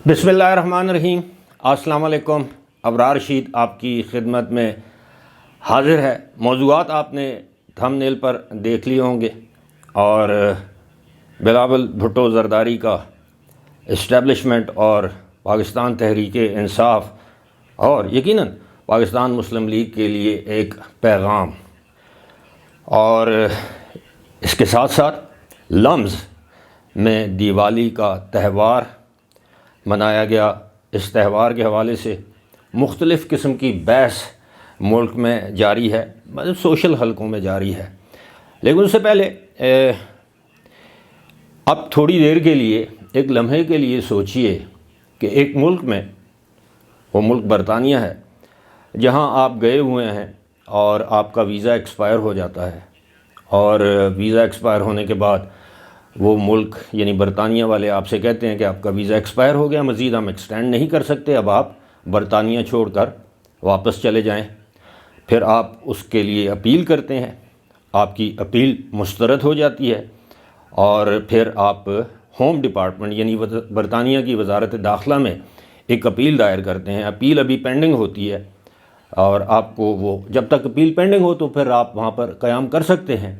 بسم اللہ الرحمن الرحیم۔ السلام علیکم۔ ابرار رشید آپ کی خدمت میں حاضر ہے۔ موضوعات آپ نے تھمب نیل پر دیکھ لیے ہوں گے، اور بلاول بھٹو زرداری کا اسٹیبلشمنٹ اور پاکستان تحریک انصاف اور یقیناً پاکستان مسلم لیگ کے لیے ایک پیغام، اور اس کے ساتھ ساتھ لمز میں دیوالی کا تہوار منایا گیا۔ اس تہوار کے حوالے سے مختلف قسم کی بحث ملک میں جاری ہے، مطلب سوشل حلقوں میں جاری ہے۔ لیکن اس سے پہلے اب تھوڑی دیر کے لیے، ایک لمحے کے لیے سوچئے کہ ایک ملک میں، وہ ملک برطانیہ ہے، جہاں آپ گئے ہوئے ہیں اور آپ کا ویزا ایکسپائر ہو جاتا ہے، اور ویزا ایکسپائر ہونے کے بعد وہ ملک یعنی برطانیہ والے آپ سے کہتے ہیں کہ آپ کا ویزا ایکسپائر ہو گیا، مزید ہم ایکسٹینڈ نہیں کر سکتے، اب آپ برطانیہ چھوڑ کر واپس چلے جائیں۔ پھر آپ اس کے لیے اپیل کرتے ہیں، آپ کی اپیل مسترد ہو جاتی ہے، اور پھر آپ ہوم ڈپارٹمنٹ یعنی برطانیہ کی وزارت داخلہ میں ایک اپیل دائر کرتے ہیں۔ اپیل ابھی پینڈنگ ہوتی ہے، اور آپ کو وہ جب تک اپیل پینڈنگ ہو تو پھر آپ وہاں پر قیام کر سکتے ہیں۔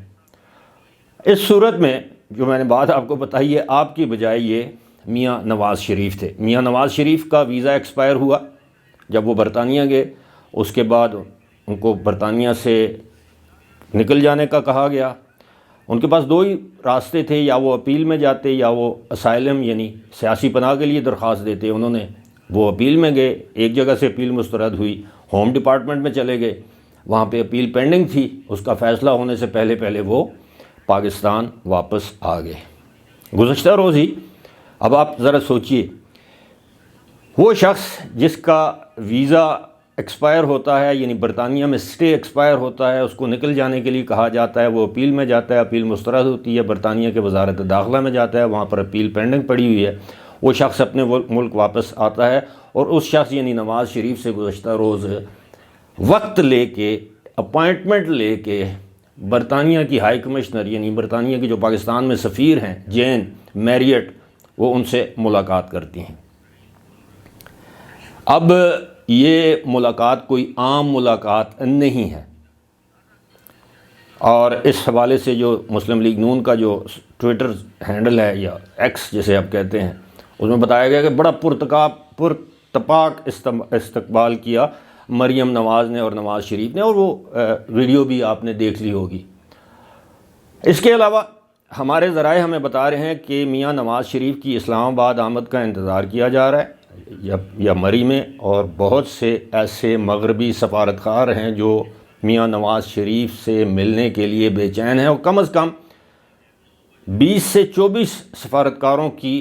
اس صورت میں جو میں نے بات آپ کو بتائی ہے، آپ کی بجائے یہ میاں نواز شریف تھے۔ میاں نواز شریف کا ویزا ایکسپائر ہوا جب وہ برطانیہ گئے، اس کے بعد ان کو برطانیہ سے نکل جانے کا کہا گیا۔ ان کے پاس دو ہی راستے تھے، یا وہ اپیل میں جاتے یا وہ اسائلم یعنی سیاسی پناہ کے لیے درخواست دیتے۔ انہوں نے وہ اپیل میں گئے، ایک جگہ سے اپیل مسترد ہوئی، ہوم ڈپارٹمنٹ میں چلے گئے، وہاں پہ اپیل پینڈنگ تھی، اس کا فیصلہ ہونے سے پہلے وہ پاکستان واپس آ گئے۔ گزشتہ روز ہی، اب آپ ذرا سوچئے، وہ شخص جس کا ویزا ایکسپائر ہوتا ہے یعنی برطانیہ میں سٹے ایکسپائر ہوتا ہے، اس کو نکل جانے کے لیے کہا جاتا ہے، وہ اپیل میں جاتا ہے، اپیل مسترد ہوتی ہے، برطانیہ کے وزارت داخلہ میں جاتا ہے، وہاں پر اپیل پینڈنگ پڑی ہوئی ہے، وہ شخص اپنے ملک واپس آتا ہے، اور اس شخص یعنی نواز شریف سے گزشتہ روز وقت لے کے، اپائنٹمنٹ لے کے برطانیہ کی ہائی کمشنر یعنی برطانیہ کی جو پاکستان میں سفیر ہیں جین میریٹ، وہ ان سے ملاقات کرتی ہیں۔ اب یہ ملاقات کوئی عام ملاقات نہیں ہے، اور اس حوالے سے جو مسلم لیگ نون کا جو ٹویٹر ہینڈل ہے یا ایکس جسے آپ کہتے ہیں، اس میں بتایا گیا کہ بڑا پرتپاک استقبال کیا مریم نواز نے اور نواز شریف نے، اور وہ ویڈیو بھی آپ نے دیکھ لی ہوگی۔ اس کے علاوہ ہمارے ذرائع ہمیں بتا رہے ہیں کہ میاں نواز شریف کی اسلام آباد آمد کا انتظار کیا جا رہا ہے یا مری میں، اور بہت سے ایسے مغربی سفارتکار ہیں جو میاں نواز شریف سے ملنے کے لیے بے چین ہیں، اور کم از کم 20 سے 24 سفارتکاروں کی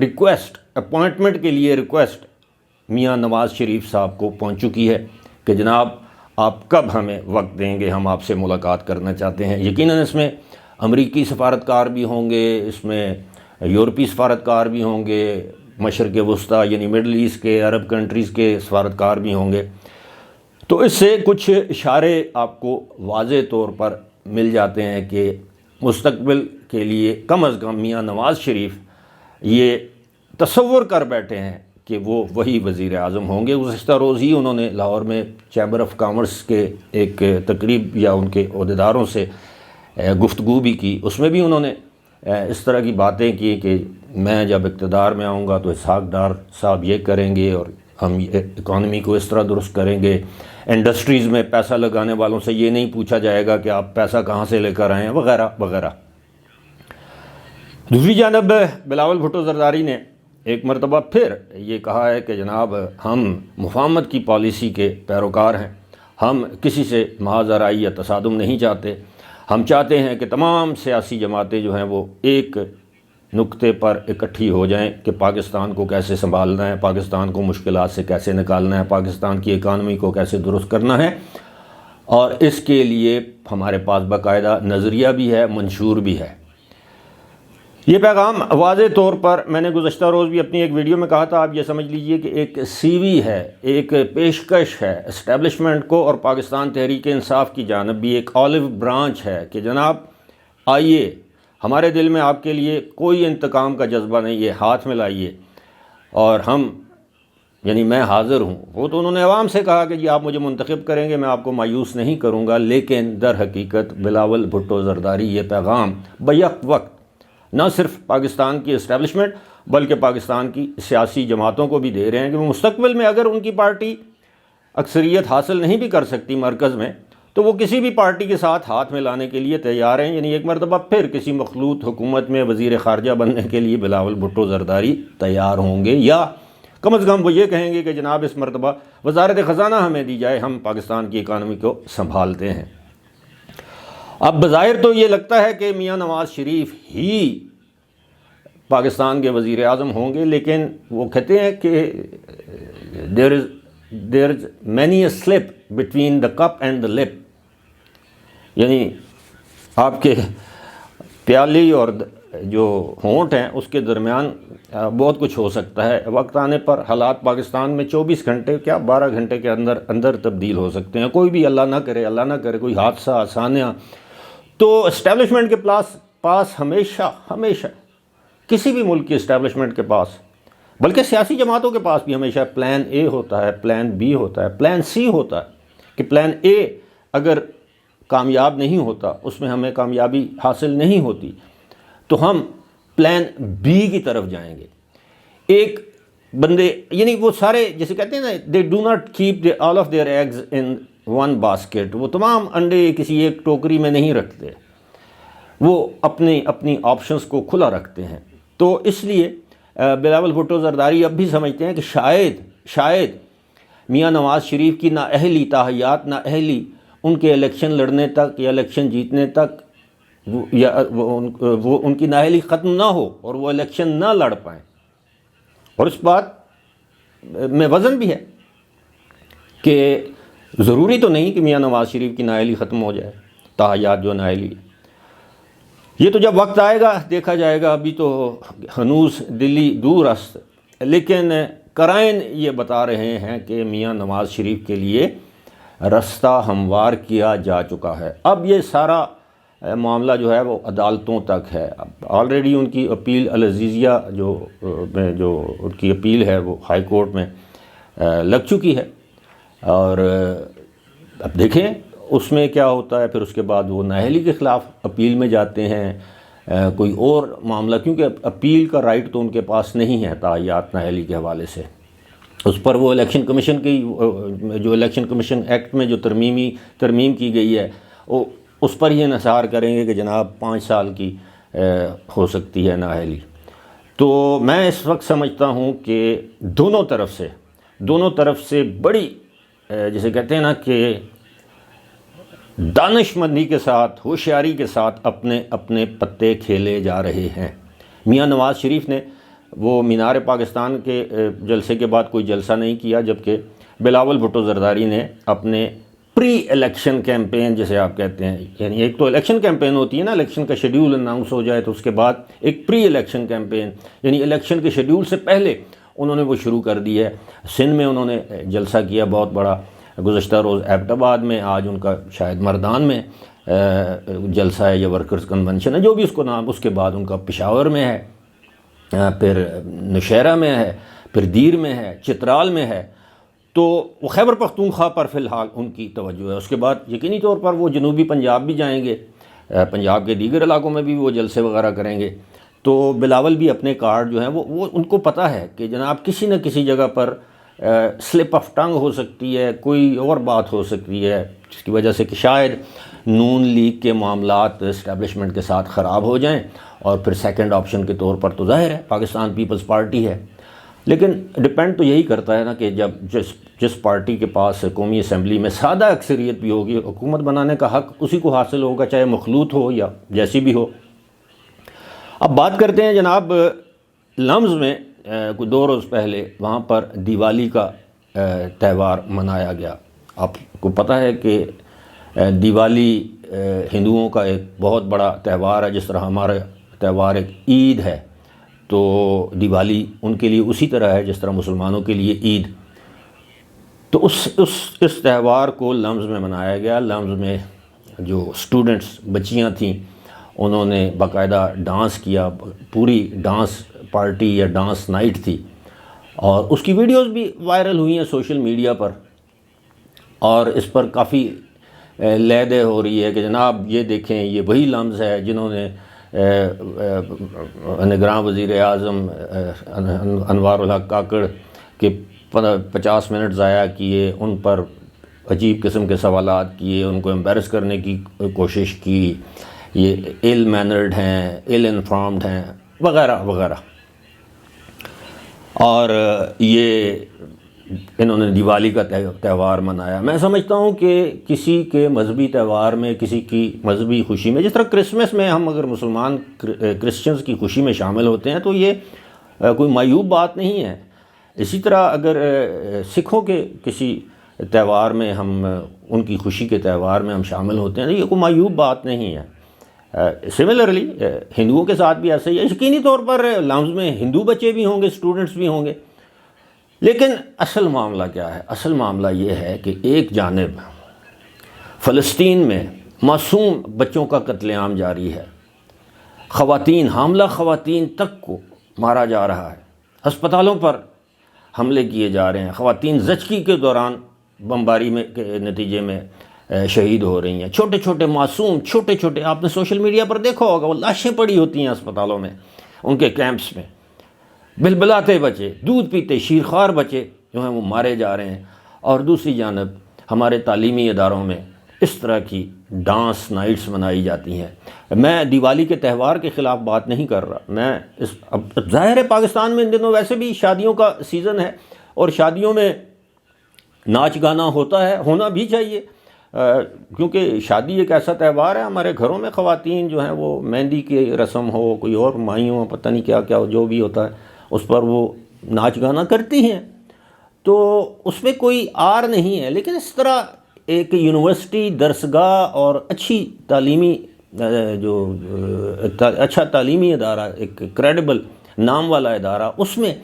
ریکویسٹ، اپوائنٹمنٹ کے لیے ریکویسٹ میاں نواز شریف صاحب کو پہنچ چکی ہے کہ جناب آپ کب ہمیں وقت دیں گے، ہم آپ سے ملاقات کرنا چاہتے ہیں۔ یقیناً اس میں امریکی سفارتکار بھی ہوں گے، اس میں یورپی سفارتکار بھی ہوں گے، مشرق وسطیٰ یعنی مڈل ایسٹ کے، عرب کنٹریز کے سفارتکار بھی ہوں گے۔ تو اس سے کچھ اشارے آپ کو واضح طور پر مل جاتے ہیں کہ مستقبل کے لیے کم از کم میاں نواز شریف یہ تصور کر بیٹھے ہیں کہ وہ وہی وزیر اعظم ہوں گے۔ گزشتہ روز ہی انہوں نے لاہور میں چیمبر آف کامرس کے ایک تقریب یا ان کے عہدیداروں سے گفتگو بھی کی، اس میں بھی انہوں نے اس طرح کی باتیں کی کہ میں جب اقتدار میں آؤں گا تو اسحاق ڈار صاحب یہ کریں گے، اور ہم اکانومی کو اس طرح درست کریں گے، انڈسٹریز میں پیسہ لگانے والوں سے یہ نہیں پوچھا جائے گا کہ آپ پیسہ کہاں سے لے کر آئے ہیں، وغیرہ وغیرہ۔ دوسری جانب بلاول بھٹو زرداری نے ایک مرتبہ پھر یہ کہا ہے کہ جناب ہم مفاہمت کی پالیسی کے پیروکار ہیں، ہم کسی سے محاذ آرائی یا تصادم نہیں چاہتے، ہم چاہتے ہیں کہ تمام سیاسی جماعتیں جو ہیں وہ ایک نقطے پر اکٹھی ہو جائیں کہ پاکستان کو کیسے سنبھالنا ہے، پاکستان کو مشکلات سے کیسے نکالنا ہے، پاکستان کی اکانومی کو کیسے درست کرنا ہے، اور اس کے لیے ہمارے پاس باقاعدہ نظریہ بھی ہے، منشور بھی ہے۔ یہ پیغام واضح طور پر میں نے گزشتہ روز بھی اپنی ایک ویڈیو میں کہا تھا، آپ یہ سمجھ لیجئے کہ ایک سی وی ہے، ایک پیشکش ہے اسٹیبلشمنٹ کو، اور پاکستان تحریک انصاف کی جانب بھی ایک آلیو برانچ ہے کہ جناب آئیے، ہمارے دل میں آپ کے لیے کوئی انتقام کا جذبہ نہیں ہے، ہاتھ ملائیے، اور ہم یعنی میں حاضر ہوں. وہ تو انہوں نے عوام سے کہا کہ جی آپ مجھے منتخب کریں گے، میں آپ کو مایوس نہیں کروں گا، لیکن در حقیقت بلاول بھٹو زرداری یہ پیغام بیک وقت نہ صرف پاکستان کی اسٹیبلشمنٹ بلکہ پاکستان کی سیاسی جماعتوں کو بھی دے رہے ہیں کہ وہ مستقبل میں اگر ان کی پارٹی اکثریت حاصل نہیں بھی کر سکتی مرکز میں تو وہ کسی بھی پارٹی کے ساتھ ہاتھ میں لانے کے لیے تیار ہیں. یعنی ایک مرتبہ پھر کسی مخلوط حکومت میں وزیر خارجہ بننے کے لیے بلاول بھٹو زرداری تیار ہوں گے، یا کم از کم وہ یہ کہیں گے کہ جناب اس مرتبہ وزارت خزانہ ہمیں دی جائے، ہم پاکستان کی اکانومی کو سنبھالتے ہیں. اب بظاہر تو یہ لگتا ہے کہ میاں نواز شریف ہی پاکستان کے وزیر اعظم ہوں گے، لیکن وہ کہتے ہیں کہ there is many a slip between the cup and the lip. یعنی آپ کے پیالی اور جو ہونٹ ہیں اس کے درمیان بہت کچھ ہو سکتا ہے. وقت آنے پر حالات پاکستان میں 24 گھنٹے کیا 12 گھنٹے کے اندر تبدیل ہو سکتے ہیں. کوئی بھی اللہ نہ کرے کوئی حادثہ آسانیاں. تو اسٹیبلشمنٹ کے پاس ہمیشہ کسی بھی ملک کی اسٹیبلشمنٹ کے پاس، بلکہ سیاسی جماعتوں کے پاس بھی ہمیشہ پلان اے ہوتا ہے، پلان بی ہوتا ہے، پلان سی ہوتا ہے کہ پلان اے اگر کامیاب نہیں ہوتا، اس میں ہمیں کامیابی حاصل نہیں ہوتی تو ہم پلان بی کی طرف جائیں گے. ایک بندے یعنی وہ سارے جیسے کہتے ہیں نا they do not keep all of their eggs in one basket. وہ تمام انڈے کسی ایک ٹوکری میں نہیں رکھتے، وہ اپنی آپشنز کو کھلا رکھتے ہیں. تو اس لیے بلاول بھٹو زرداری اب بھی سمجھتے ہیں کہ شاید میاں نواز شریف کی نااہلی تاحیات نااہلی ان کے الیکشن لڑنے تک یا الیکشن جیتنے تک وہ ان کی نااہلی ختم نہ ہو اور وہ الیکشن نہ لڑ پائیں. اور اس بات میں وزن بھی ہے کہ ضروری تو نہیں کہ میاں نواز شریف کی نااہلی ختم ہو جائے، تاحیات جو نااہلی ہے. یہ تو جب وقت آئے گا دیکھا جائے گا. ابھی تو ہنوز دلی دور است، لیکن قرائن یہ بتا رہے ہیں کہ میاں نواز شریف کے لیے رستہ ہموار کیا جا چکا ہے. اب یہ سارا معاملہ جو ہے وہ عدالتوں تک ہے. اب آلریڈی ان کی اپیل العزیزیہ جو ان کی اپیل ہے وہ ہائی کورٹ میں لگ چکی ہے، اور اب دیکھیں اس میں کیا ہوتا ہے. پھر اس کے بعد وہ نااہلی کے خلاف اپیل میں جاتے ہیں، کوئی اور معاملہ، کیونکہ اپیل کا رائٹ تو ان کے پاس نہیں ہے تاحیات نااہلی کے حوالے سے. اس پر وہ الیکشن کمیشن کی جو الیکشن کمیشن ایکٹ میں جو ترمیم کی گئی ہے وہ اس پر یہ نثار کریں گے کہ جناب 5 سال کی ہو سکتی ہے نااہلی. تو میں اس وقت سمجھتا ہوں کہ دونوں طرف سے بڑی جسے کہتے ہیں نا کہ دانش مندی کے ساتھ ہوشیاری کے ساتھ اپنے پتے کھیلے جا رہے ہیں. میاں نواز شریف نے وہ مینار پاکستان کے جلسے کے بعد کوئی جلسہ نہیں کیا، جبکہ بلاول بھٹو زرداری نے اپنے پری الیکشن کیمپین جسے آپ کہتے ہیں، یعنی ایک تو الیکشن کیمپین ہوتی ہے نا، الیکشن کا شیڈیول اناؤنس ہو جائے تو اس کے بعد ایک پری الیکشن کیمپین، یعنی الیکشن کے شیڈیول سے پہلے انہوں نے وہ شروع کر دی ہے. سندھ میں انہوں نے جلسہ کیا بہت بڑا گزشتہ روز ایبٹ آباد میں، آج ان کا شاید مردان میں جلسہ ہے یا ورکرز کنونشن ہے جو بھی اس کو نام. اس کے بعد ان کا پشاور میں ہے، پھر نوشہرہ میں ہے، پھر دیر میں ہے، چترال میں ہے. تو وہ خیبر پختونخوا پر فی الحال ان کی توجہ ہے. اس کے بعد یقینی طور پر وہ جنوبی پنجاب بھی جائیں گے، پنجاب کے دیگر علاقوں میں بھی وہ جلسے وغیرہ کریں گے. تو بلاول بھی اپنے کارڈ جو ہیں وہ ان کو پتہ ہے کہ جناب کسی نہ کسی جگہ پر سلپ آف ٹنگ ہو سکتی ہے، کوئی اور بات ہو سکتی ہے جس کی وجہ سے کہ شاید نون لیگ کے معاملات اسٹیبلشمنٹ کے ساتھ خراب ہو جائیں. اور پھر سیکنڈ آپشن کے طور پر تو ظاہر ہے پاکستان پیپلز پارٹی ہے. لیکن ڈیپینڈ تو یہی کرتا ہے نا کہ جب جس پارٹی کے پاس قومی اسمبلی میں سادہ اکثریت بھی ہوگی، حکومت بنانے کا حق اسی کو حاصل ہوگا، چاہے مخلوط ہو یا جیسی بھی ہو. اب بات کرتے ہیں جناب لمز میں کوئی 2 روز پہلے وہاں پر دیوالی کا تہوار منایا گیا. آپ کو پتہ ہے کہ دیوالی ہندوؤں کا ایک بہت بڑا تہوار ہے، جس طرح ہمارا تہوار ایک عید ہے تو دیوالی ان کے لیے اسی طرح ہے جس طرح مسلمانوں کے لیے عید. تو اس تہوار کو لمز میں منایا گیا. لمز میں جو اسٹوڈنٹس بچیاں تھیں انہوں نے باقاعدہ ڈانس کیا، پوری ڈانس پارٹی یا ڈانس نائٹ تھی. اور اس کی ویڈیوز بھی وائرل ہوئی ہیں سوشل میڈیا پر، اور اس پر کافی لے دے ہو رہی ہے کہ جناب یہ دیکھیں یہ وہی لمز ہے جنہوں نے نگراں وزیر اعظم انوار الحق کاکڑ کے 50 منٹ ضائع کیے، ان پر عجیب قسم کے سوالات کیے، ان کو امبیرس کرنے کی کوشش کی، یہ ایل مینرڈ ہیں، ایل انفارمڈ ہیں، وغیرہ وغیرہ۔ اور یہ انہوں نے دیوالی کا تہوار منایا۔ میں سمجھتا ہوں کہ کسی کے مذہبی تہوار میں، کسی کی مذہبی خوشی میں، جس طرح کرسمس میں ہم اگر مسلمان کرسچنز کی خوشی میں شامل ہوتے ہیں تو یہ کوئی معیوب بات نہیں ہے۔ اسی طرح اگر سکھوں کے کسی تہوار میں ہم ان کی خوشی کے تہوار میں ہم شامل ہوتے ہیں تو یہ کوئی معیوب بات نہیں ہے۔ سملرلی ہندوؤں کے ساتھ بھی ایسا ہی ہے۔ یقینی طور پر لمز میں ہندو بچے بھی ہوں گے، اسٹوڈنٹس بھی ہوں گے، لیکن اصل معاملہ کیا ہے؟ اصل معاملہ یہ ہے کہ ایک جانب فلسطین میں معصوم بچوں کا قتل عام جاری ہے، خواتین، حاملہ خواتین تک کو مارا جا رہا ہے، ہسپتالوں پر حملے کیے جا رہے ہیں، خواتین زچگی کے دوران بمباری میں کے نتیجے میں شہید ہو رہی ہیں، چھوٹے چھوٹے معصوم، چھوٹے چھوٹے، آپ نے سوشل میڈیا پر دیکھا ہوگا وہ لاشیں پڑی ہوتی ہیں اسپتالوں میں، ان کے کیمپس میں، بلبلاتے بچے، دودھ پیتے شیرخوار بچے جو ہیں وہ مارے جا رہے ہیں۔ اور دوسری جانب ہمارے تعلیمی اداروں میں اس طرح کی ڈانس نائٹس منائی جاتی ہیں۔ میں دیوالی کے تہوار کے خلاف بات نہیں کر رہا، میں اب ظاہر ہے پاکستان میں ان دنوں ویسے بھی شادیوں کا سیزن ہے اور شادیوں میں ناچ گانا ہوتا ہے، ہونا بھی چاہیے، کیونکہ شادی ایک ایسا تہوار ہے۔ ہمارے گھروں میں خواتین جو ہیں وہ مہندی کی رسم ہو، کوئی اور مائیوں پتہ نہیں کیا کیا جو بھی ہوتا ہے، اس پر وہ ناچ گانا کرتی ہیں، تو اس میں کوئی آر نہیں ہے۔ لیکن اس طرح ایک یونیورسٹی، درسگاہ اور اچھی تعلیمی اچھا تعلیمی ادارہ، ایک کریڈیبل نام والا ادارہ، اس میں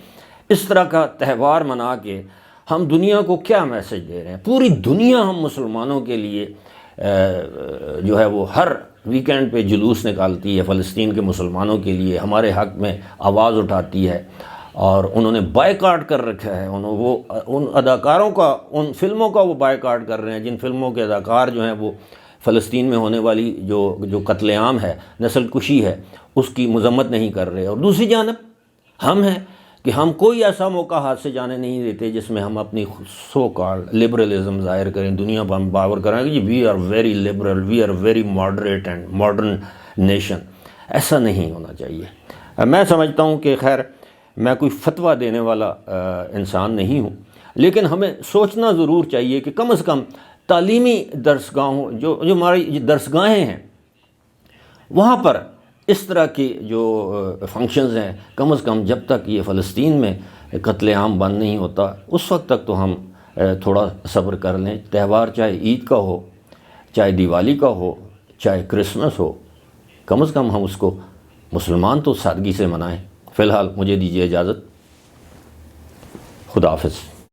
اس طرح کا تہوار منا کے ہم دنیا کو کیا میسج دے رہے ہیں؟ پوری دنیا ہم مسلمانوں کے لیے جو ہے وہ ہر ویکینڈ پہ جلوس نکالتی ہے، فلسطین کے مسلمانوں کے لیے ہمارے حق میں آواز اٹھاتی ہے، اور انہوں نے بائیکاٹ کر رکھا ہے، وہ ان اداکاروں کا، ان فلموں کا وہ بائیکاٹ کر رہے ہیں جن فلموں کے اداکار جو ہیں وہ فلسطین میں ہونے والی جو قتل عام ہے، نسل کشی ہے، اس کی مذمت نہیں کر رہے۔ اور دوسری جانب ہم ہیں کہ ہم کوئی ایسا موقع ہاتھ سے جانے نہیں دیتے جس میں ہم اپنی سو کالڈ لبرلزم ظاہر کریں، دنیا پر ہم باور کریں کہ we are very liberal, we are very moderate and modern nation. ایسا نہیں ہونا چاہیے۔ میں سمجھتا ہوں کہ خیر میں کوئی فتویٰ دینے والا انسان نہیں ہوں، لیکن ہمیں سوچنا ضرور چاہیے کہ کم از کم تعلیمی درسگاہوں جو ہماری درسگاہیں ہیں وہاں پر اس طرح کی جو فنکشنز ہیں، کم از کم جب تک یہ فلسطین میں قتل عام بند نہیں ہوتا اس وقت تک تو ہم تھوڑا صبر کر لیں۔ تہوار چاہے عید کا ہو، چاہے دیوالی کا ہو، چاہے کرسمس ہو، کم از کم ہم اس کو مسلمان تو سادگی سے منائیں۔ فی الحال مجھے دیجیے اجازت، خدا حافظ۔